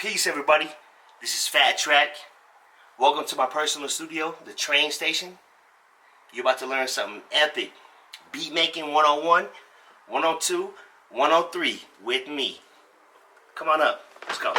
Peace, everybody. This is FaT TrAk. Welcome to my personal studio, the train station. You're about to learn something epic. Beat making 101, 102, 103 with me. Come on up. Let's go.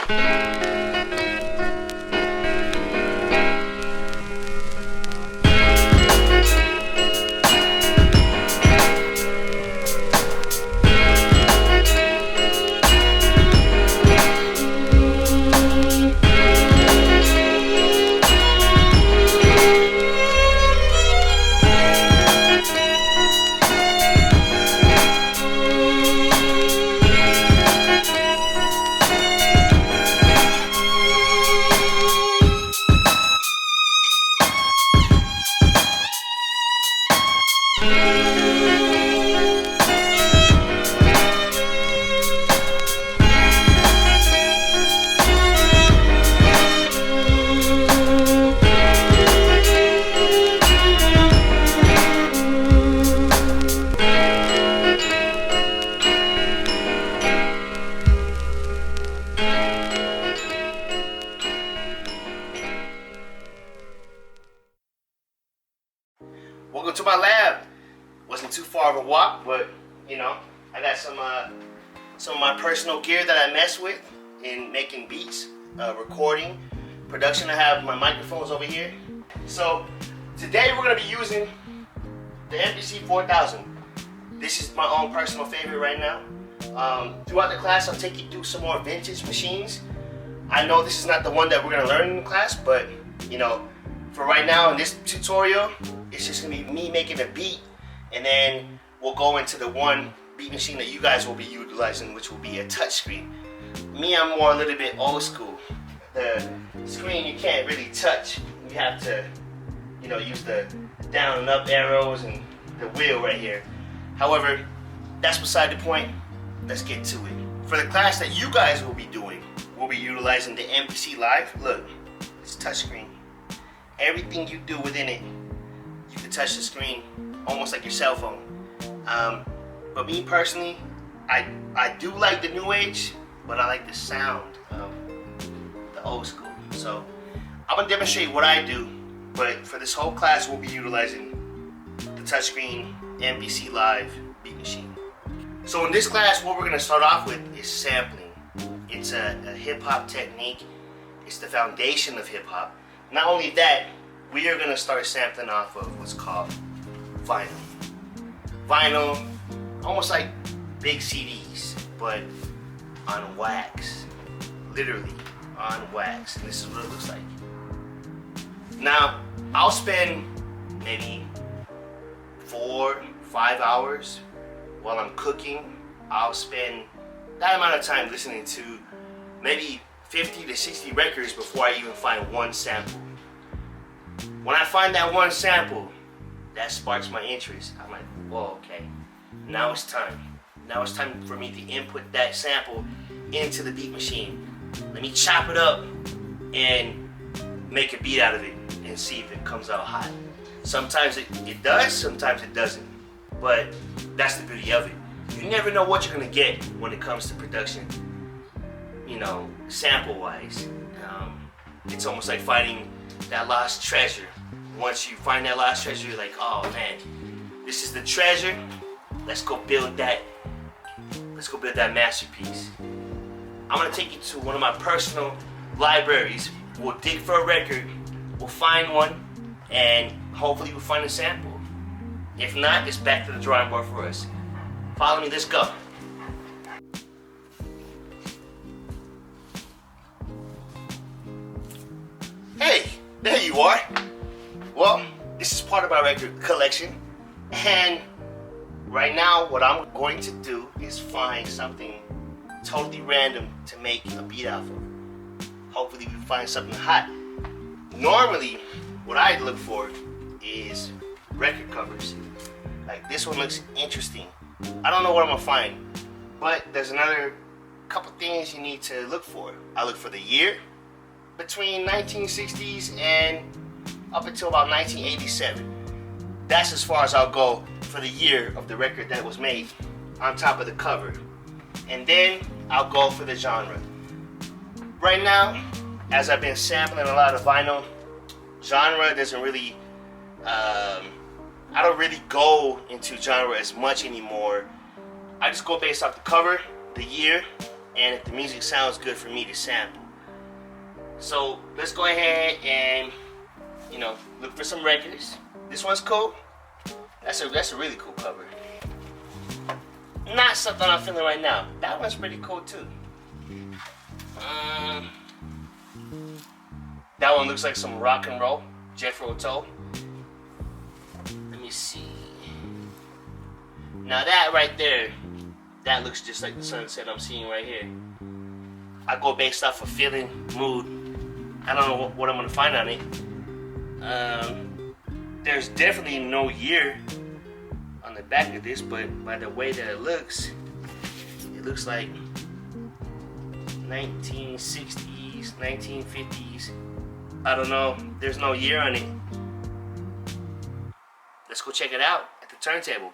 Welcome to my lab. Wasn't too far of a walk, but you know, I got some of my personal gear that I mess with in making beats, recording, production. I have my microphones over here. So today we're gonna be using the MPC 4000. This is my own personal favorite right now. Throughout the class, I'll take you through some more vintage machines. I know this is not the one that we're gonna learn in the class, but you know, for right now in this tutorial, it's just gonna be me making a beat, and then we'll go into the one beat machine that you guys will be utilizing, which will be a touchscreen. Me, I'm more a little bit old school. The screen you can't really touch. You have to, you know, use the down and up arrows and the wheel right here. However, that's beside the point. Let's get to it. For the class that you guys will be doing, we'll be utilizing the MPC Live. Look, it's touchscreen. Everything you do within it, you can touch the screen almost like your cell phone. But me personally, I do like the new age, but I like the sound of the old school. So I'm gonna demonstrate what I do, but for this whole class we'll be utilizing the touchscreen MPC Live beat machine. So in this class, what we're gonna start off with is sampling. It's a hip hop technique. It's the foundation of hip hop. Not only that, we are going to start sampling off of what's called vinyl. Vinyl, almost like big CDs, but on wax. Literally on wax. And this is what it looks like. Now, I'll spend maybe 4-5 hours while I'm cooking. I'll spend that amount of time listening to maybe 50 to 60 records before I even find one sample. When I find that one sample, that sparks my interest. I'm like, whoa, okay, now it's time. Now it's time for me to input that sample into the beat machine. Let me chop it up and make a beat out of it and see if it comes out hot. Sometimes it does, sometimes it doesn't. But that's the beauty of it. You never know what you're gonna get when it comes to production. You know, sample-wise, it's almost like finding that lost treasure. Once you find that lost treasure, you're like, oh man, this is the treasure. Let's go build that masterpiece. I'm gonna take you to one of my personal libraries. We'll dig for a record, we'll find one, and hopefully we'll find a sample. If not, it's back to the drawing board for us. Follow me, let's go. Hey, there you are. Well, this is part of my record collection, and right now what I'm going to do is find something totally random to make a beat out of. Hopefully we find something hot. Normally, what I look for is record covers. Like this one looks interesting. I don't know what I'm gonna find, but there's another couple things you need to look for. I look for the year, between 1960s and up until about 1987. That's as far as I'll go for the year of the record that was made on top of the cover. And then I'll go for the genre. Right now, as I've been sampling a lot of vinyl, genre doesn't really, I don't really go into genre as much anymore. I just go based off the cover, the year, and if the music sounds good for me to sample. So let's go ahead and, you know, look for some records. This one's cool. That's a really cool cover. Not something I'm feeling right now. That one's pretty cool too. That one looks like some rock and roll, Jethro Tull. Let me see. Now that right there, that looks just like the sunset I'm seeing right here. I go based off of feeling, mood. I don't know what I'm gonna find on it. There's definitely no year on the back of this, but by the way that it looks like 1960s, 1950s. I don't know. There's no year on it. Let's go check it out at the turntable.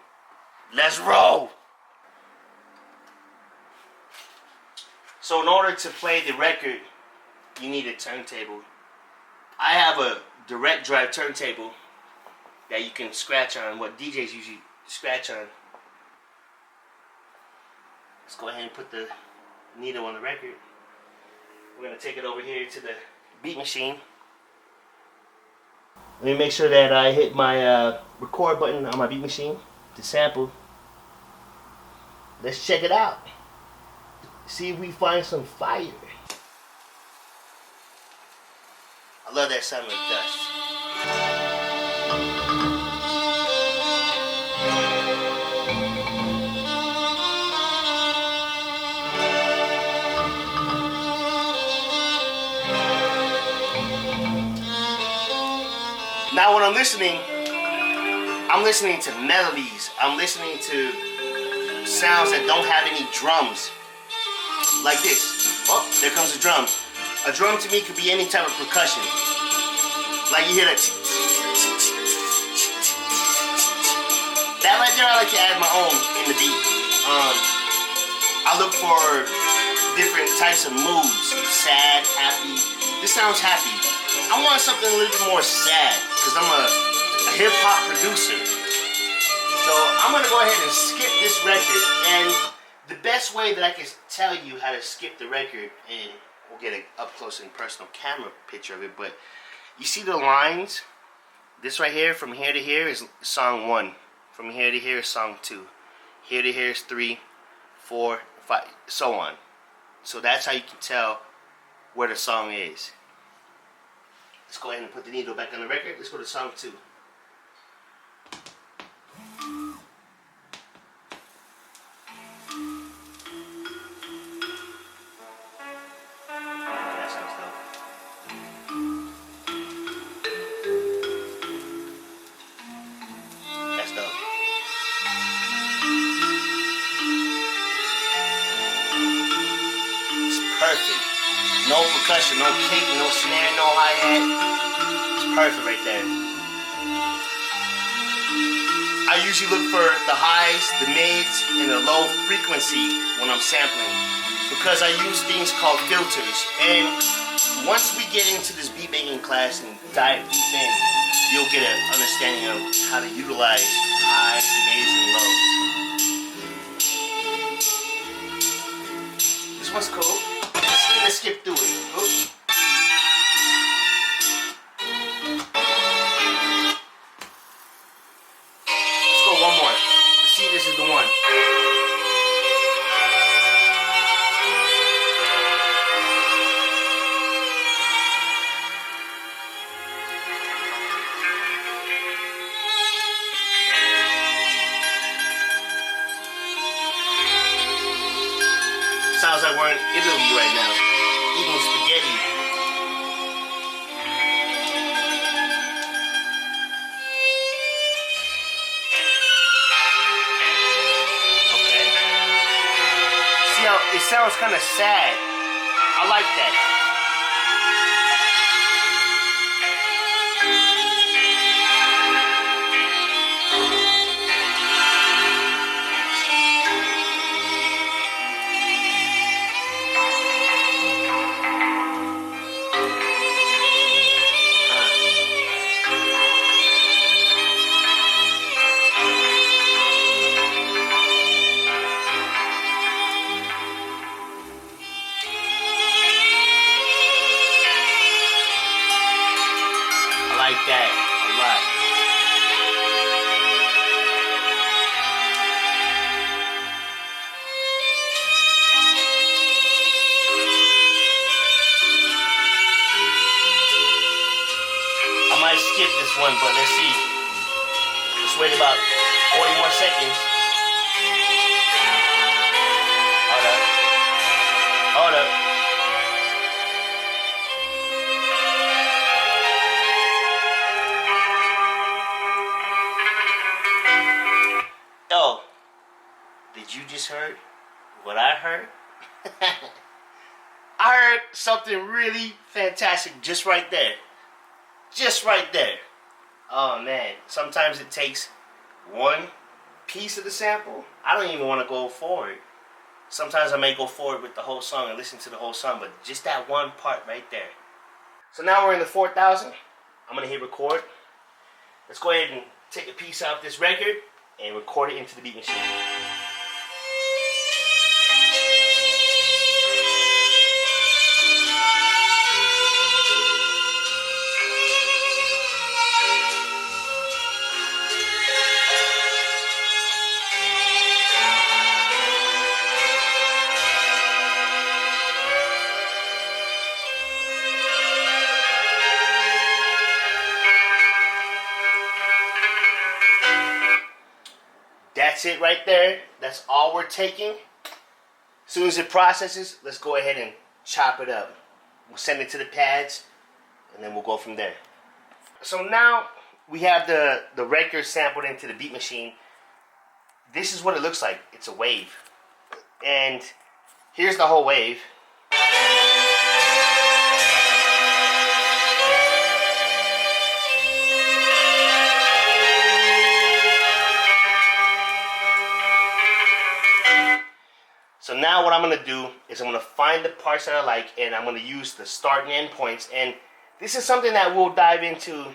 Let's roll! So in order to play the record, you need a turntable. I have a direct drive turntable that you can scratch on, what DJs usually scratch on. Let's go ahead and put the needle on the record. We're going to take it over here to the beat machine. Let me make sure that I hit my record button on my beat machine to sample. Let's check it out. See if we find some fire. I love that sound of dust. Now when I'm listening to melodies. I'm listening to sounds that don't have any drums. Like this. Oh, there comes a drum. A drum to me could be any type of percussion. Like you hear that. That right there I like to add my own in the beat. I look for different types of moods. Sad, happy. This sounds happy. I want something a little bit more sad because I'm a hip-hop producer. So I'm going to go ahead and skip this record. And the best way that I can tell you how to skip the record, and we'll get an up-close and personal camera picture of it, but you see the lines? This right here, from here to here, is song 1. From here to here is song 2. Here to here is 3, 4, 5, so on. So that's how you can tell where the song is. Let's go ahead and put the needle back on the record. Let's go to song 2. That sounds dope. That's dope. It's perfect. No percussion, no kick, no snare, no hi-hat. It's perfect right there. I usually look for the highs, the mids, and the low frequency when I'm sampling because I use things called filters. And once we get into this beat making class and dive deep in, you'll get an understanding of how to utilize highs, mids, and lows. This one's cool. Let's skip through it. Oops. Let's go one more. Let's see if this is the one. Sounds like we're in Italy right now, eating spaghetti. Okay. See how it sounds kind of sad. I like that. like that a lot. I might skip this one, but let's see. Let's wait about 40 more seconds. Hold up. Hold up. Oh, did you just heard what I heard? I heard something really fantastic just right there. Just right there. Oh man, sometimes it takes one piece of the sample. I don't even want to go forward. Sometimes I may go forward with the whole song and listen to the whole song, but just that one part right there. So now we're in the 4,000. I'm going to hit record. Let's go ahead and take a piece out of this record and record it into the beat machine. That's it right there. That's all we're taking. As soon as it processes, let's go ahead and chop it up. We'll send it to the pads, and then we'll go from there. So now we have the record sampled into the beat machine. This is what it looks like. It's a wave. And here's the whole wave. So now what I'm going to do is I'm going to find the parts that I like, and I'm going to use the start and end points. And this is something that we'll dive into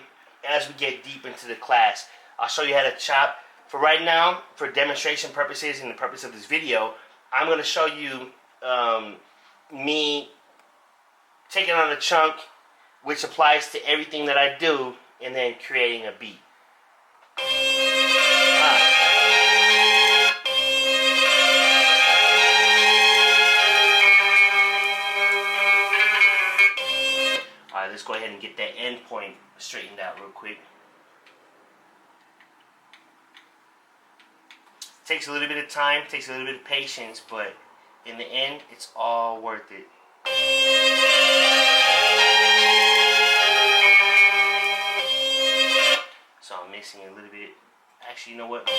as we get deep into the class. I'll show you how to chop. For right now, for demonstration purposes and the purpose of this video, I'm going to show you me taking on a chunk, which applies to everything that I do, and then creating a beat. Let's go ahead and get that end point straightened out real quick. Takes a little bit of time, takes a little bit of patience, but in the end, it's all worth it. So I'm mixing a little bit. Actually, you know what?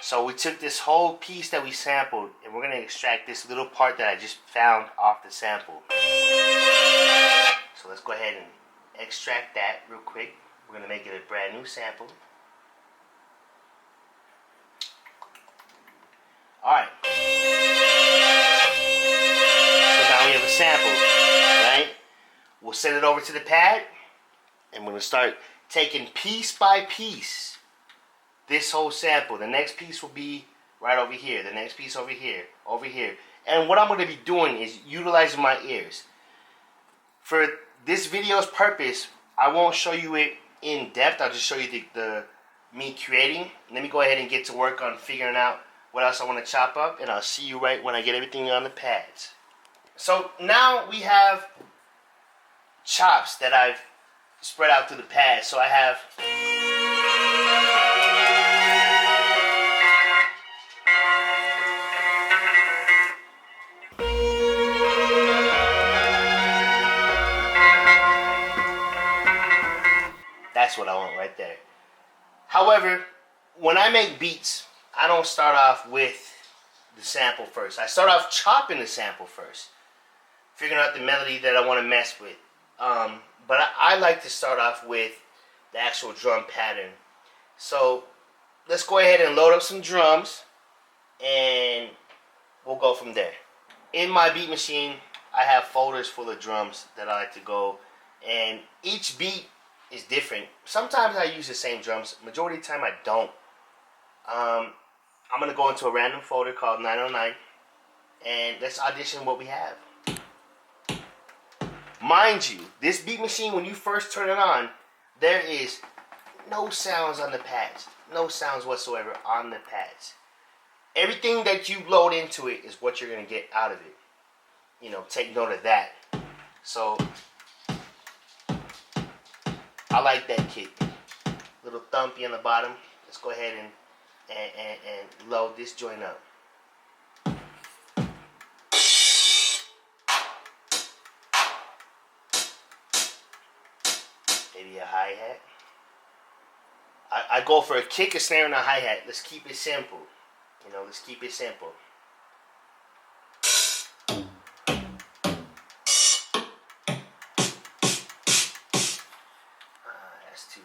So we took this whole piece that we sampled, and we're going to extract this little part that I just found off the sample. So let's go ahead and extract that real quick. We're going to make it a brand new sample. Alright. So now we have a sample, right? We'll send it over to the pad, and we're going to start taking piece by piece this whole sample. The next piece will be right over here. The next piece over here. Over here. And what I'm going to be doing is utilizing my ears. For this video's purpose, I won't show you it in depth. I'll just show you the me creating. Let me go ahead and get to work on figuring out what else I want to chop up. And I'll see you right when I get everything on the pads. So now we have chops that I've spread out through the pads. So I have... That's what I want right there. However, when I make beats, I don't start off with the sample first. I start off chopping the sample first, figuring out the melody that I want to mess with. But I like to start off with the actual drum pattern. So let's go ahead and load up some drums, and we'll go from there. In my beat machine, I have folders full of drums that I like to go, and each beat is different. Sometimes I use the same drums. Majority of the time I don't. I'm going to go into a random folder called 909, and let's audition what we have. Mind you, this beat machine, when you first turn it on, there is no sounds on the pads. No sounds whatsoever on the pads. Everything that you load into it is what you're going to get out of it. You know, take note of that. So, I like that kick. Little thumpy on the bottom. Let's go ahead and load this joint up. Maybe a hi-hat. I go for a kick, a snare, and a hi-hat. Let's keep it simple. You know, let's keep it simple. That's too...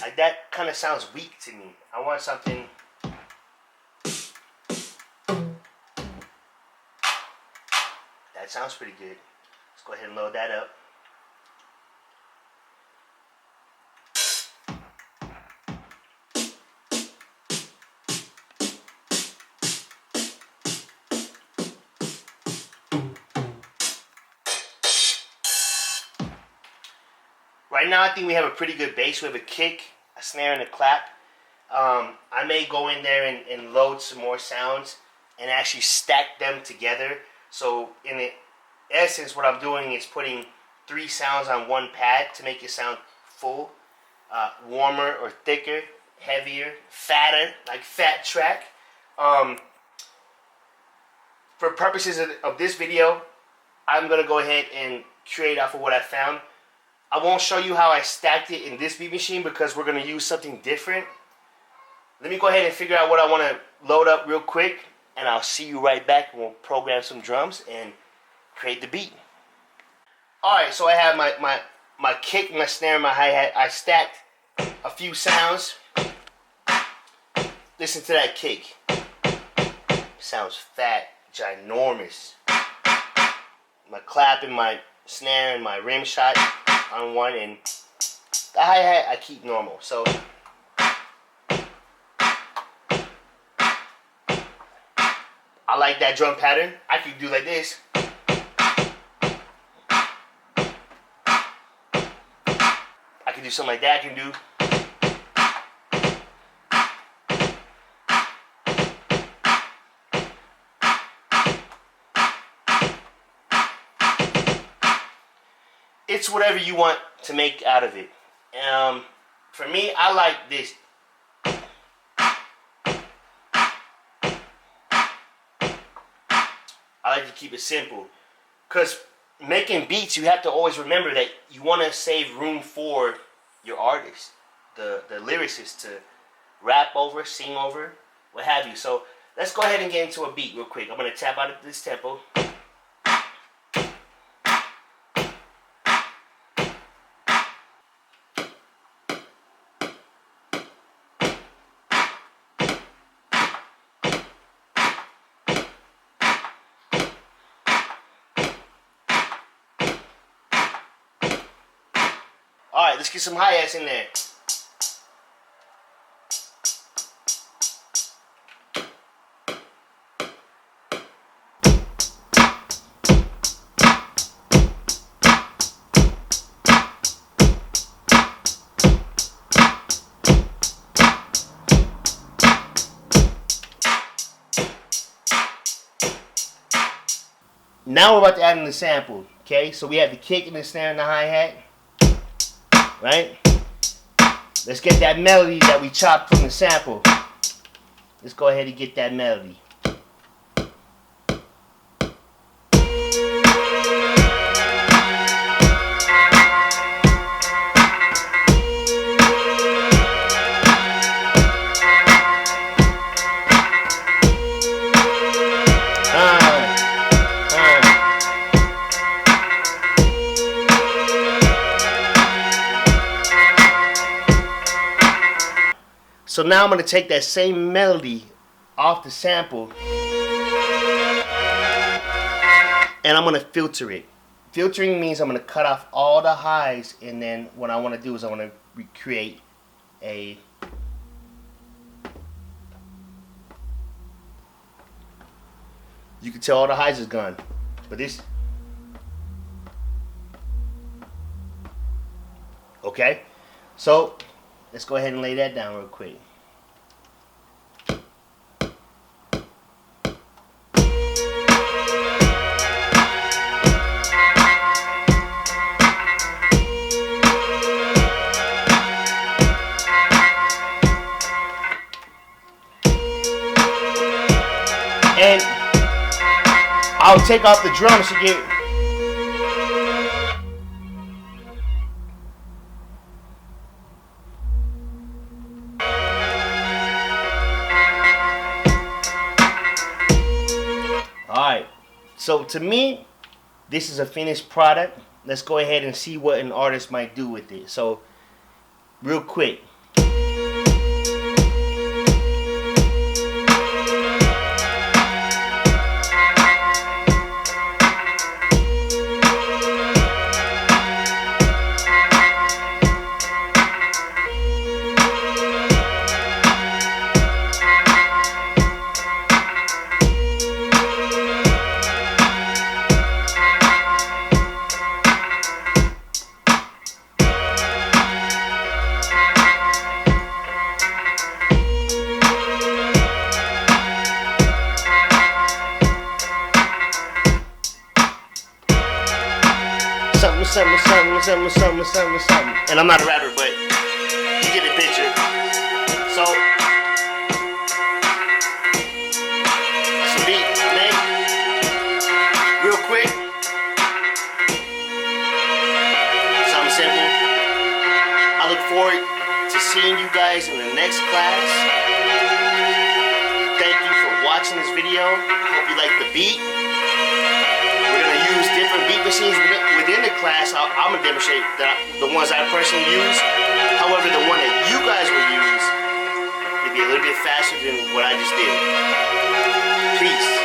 Like, that kind of sounds weak to me. I want something... That sounds pretty good. Let's go ahead and load that up. Right now, I think we have a pretty good bass. We have a kick, a snare, and a clap. I may go in there and load some more sounds and actually stack them together. So in essence, what I'm doing is putting 3 sounds on one pad to make it sound full, warmer or thicker, heavier, fatter, like FaT TrAk. For purposes of this video, I'm going to go ahead and create off of what I found. I won't show you how I stacked it in this beat machine because we're going to use something different. Let me go ahead and figure out what I want to load up real quick, and I'll see you right back, and we'll program some drums and create the beat. Alright, so I have my kick, my snare, my hi-hat. I stacked a few sounds. Listen to that kick. Sounds fat, ginormous. My clap and my snare and my rim shot on one, and the hi-hat I keep normal. So I like that drum pattern. I could do like this. I can do something like that. I can do. It's whatever you want to make out of it. For me, I like this. I like to keep it simple, because making beats, you have to always remember that you want to save room for your artist, the lyricist, to rap over, sing over, what have you. So let's go ahead and get into a beat real quick. I'm going to tap out of this tempo. Alright, let's get some hi-hats in there. Now we're about to add in the sample, okay? So we have the kick and the snare and the hi-hat. Right? Let's get that melody that we chopped from the sample. Let's go ahead and get that melody. So now I'm going to take that same melody off the sample and I'm going to filter it. Filtering means I'm going to cut off all the highs, and then what I want to do is I want to recreate a you can tell all the highs is gone, but this okay. So let's go ahead and lay that down real quick. And I'll take off the drums to get alright. So to me, this is a finished product. Let's go ahead and see what an artist might do with it. So real quick. Something. And I'm not a rapper, but you get the picture. So that's a beat, man. Real quick. Something simple. I look forward to seeing you guys in the next class. Thank you for watching this video. Hope you like the beat. We're going to use different beat machines within the class. I'm going to demonstrate the ones I personally use. However, the one that you guys will use will be a little bit faster than what I just did. Peace.